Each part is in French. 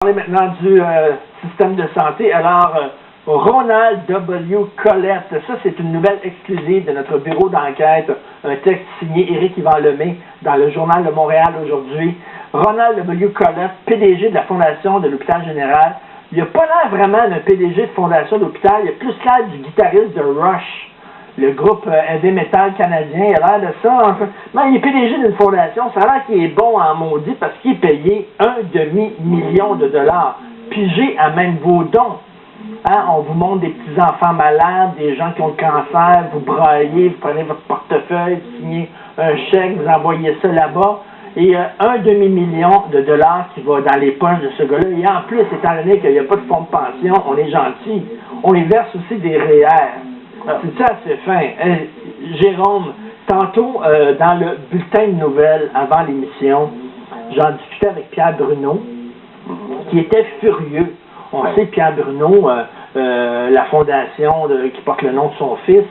Parler maintenant du système de santé. Alors, Ronald W. Collette, ça c'est une nouvelle exclusive de notre bureau d'enquête, un texte signé Éric Yvan Lemay dans le Journal de Montréal aujourd'hui. Ronald W. Collette, PDG de la Fondation de l'Hôpital Général. Il n'a pas l'air vraiment d'un PDG de Fondation de l'Hôpital, il a plus l'air du guitariste de Rush, le groupe heavy metal canadien. Il a l'air de ça. Non, il est PDG d'une fondation. Ça a l'air qu'il est bon en maudit parce qu'il est payé $1,5 million. Pigez à même vos dons. Hein, on vous montre des petits-enfants malades, des gens qui ont le cancer, vous braillez, vous prenez votre portefeuille, vous signez un chèque, vous envoyez ça là-bas. Et $1,5 million qui va dans les poches de ce gars-là. Et en plus, étant donné qu'il n'y a pas de fonds de pension, on est gentil. On les verse aussi des REER. C'est ça, c'est fin. Jérôme, tantôt, dans le bulletin de nouvelles, avant l'émission, j'en discutais avec Pierre Bruno, qui était furieux. On sait Pierre Bruno, la fondation qui porte le nom de son fils,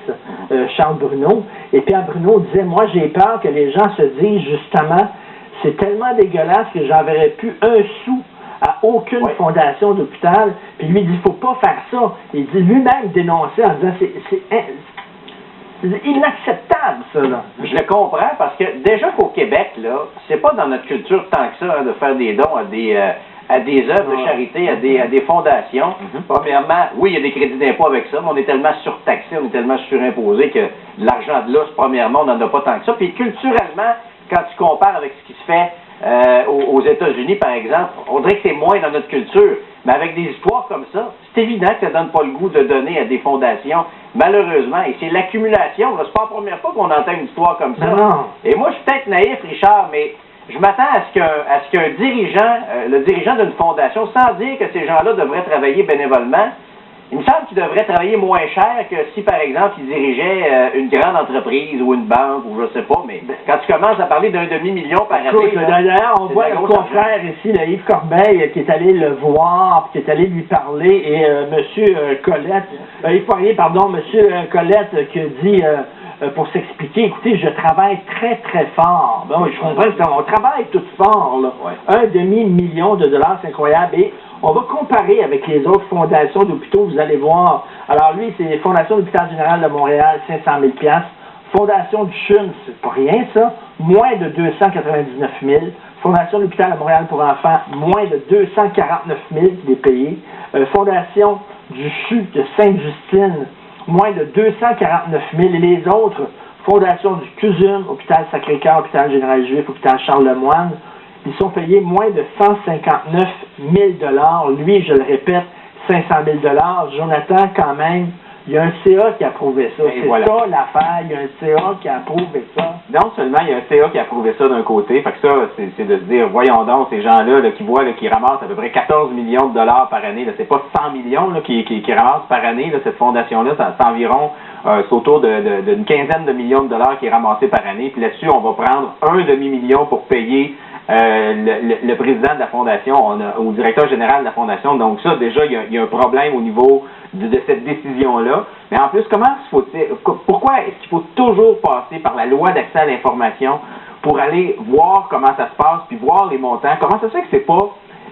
Charles Bruno, et Pierre Bruno disait, moi j'ai peur que les gens se disent justement, c'est tellement dégueulasse que j'enverrai plus un sou à aucune fondation d'hôpital. Puis lui, il dit, il ne faut pas faire ça. Il dit lui-même dénoncer en disant, c'est inacceptable, ça, là. Je le comprends, parce que déjà qu'au Québec, là, c'est pas dans notre culture tant que ça, hein, de faire des dons à des œuvres de charité, à des fondations. Premièrement, oui, il y a des crédits d'impôt avec ça, mais on est tellement surtaxé, on est tellement surimposé que l'argent de l'os, premièrement, on n'en a pas tant que ça. Puis culturellement, quand tu compares avec ce qui se fait aux États-Unis, par exemple, on dirait que c'est moins dans notre culture. Mais avec des histoires comme ça, c'est évident que ça donne pas le goût de donner à des fondations, malheureusement. Et c'est l'accumulation. C'est pas la première fois qu'on entend une histoire comme ça. Non. Et moi, je suis peut-être naïf, Richard, mais je m'attends à ce qu'un dirigeant, le dirigeant d'une fondation, sans dire que ces gens-là devraient travailler bénévolement, il me semble qu'ils devraient travailler moins cher que si, par exemple, ils dirigeaient une grande entreprise ou une banque ou je sais pas, mais quand tu commences à parler $1,5 million par année... D'ailleurs, on voit le confrère ici, là, Yves Corbeil, qui est allé le voir, qui est allé lui parler, et M. Collette, Yves Poirier, pardon, M. Collette, qui dit... pour s'expliquer, écoutez, je travaille très, très fort. Bon, je comprends, on travaille tout fort, là. $1,5 million, c'est incroyable. Et on va comparer avec les autres fondations d'hôpitaux, vous allez voir. Alors lui, c'est Fondation de l'Hôpital Général de Montréal, 500 000 $. Fondation du CHUM, c'est pas rien, ça, moins de 299 000. Fondation de l'Hôpital de Montréal pour enfants, moins de 249 000 qui est payé. Fondation du CHU de Sainte-Justine, moins de 249 000. Et les autres, Fondation du CUSUM, Hôpital Sacré-Cœur, Hôpital Général Juif, Hôpital Charles-Lemoine, ils sont payés moins de 159 000 $. Lui, je le répète, 500 000 $. Jonathan, quand même, il y a un CA qui a approuvé ça. C'est ça l'affaire, il y a un CA qui a approuvé ça. Non seulement il y a un CA qui a approuvé ça d'un côté, fait que ça, c'est de se dire, voyons donc, ces gens-là là, qui voient, là, qui ramassent à peu près 14 millions de dollars par année, c'est pas 100 millions là, qui ramassent par année, là, cette fondation-là, c'est environ, c'est autour d'une quinzaine de millions de dollars qui est ramassé par année, puis là-dessus, on va prendre $1,5 million pour payer le président de la fondation, au directeur général de la fondation. Donc ça, déjà, il y a un problème au niveau de cette décision-là. Mais en plus, pourquoi est-ce qu'il faut toujours passer par la loi d'accès à l'information pour aller voir comment ça se passe, puis voir les montants? Comment ça se fait que c'est pas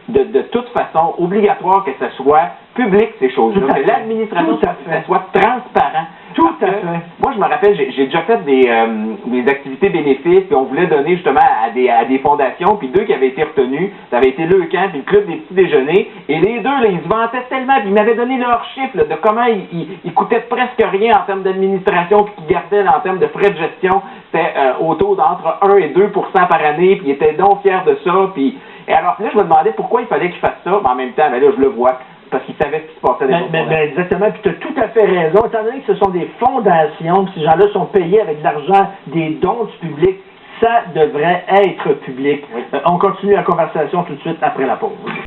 de toute façon obligatoire que ça soit public, ces choses-là, que l'administration, ça soit transparent? Tout à fait. Moi, je me rappelle, j'ai déjà fait des activités bénéfices, puis on voulait donner justement à des fondations, puis deux qui avaient été retenus, ça avait été le camp, puis le club des petits déjeuners, et les deux, là, ils se vantaient tellement, puis ils m'avaient donné leurs chiffres, là, de comment ils coûtaient presque rien en termes d'administration, puis qu'ils gardaient là, en termes de frais de gestion, c'était autour d'entre 1 et 2 % par année, puis ils étaient donc fiers de ça, puis... Et alors, là, je me demandais pourquoi il fallait qu'ils fassent ça, mais en même temps, ben là, je le vois. Parce qu'ils savaient ce qui se passait dans les fondations. Exactement, puis tu as tout à fait raison. Étant donné que ce sont des fondations, que ces gens-là sont payés avec de l'argent, des dons du public, ça devrait être public. On continue la conversation tout de suite après la pause.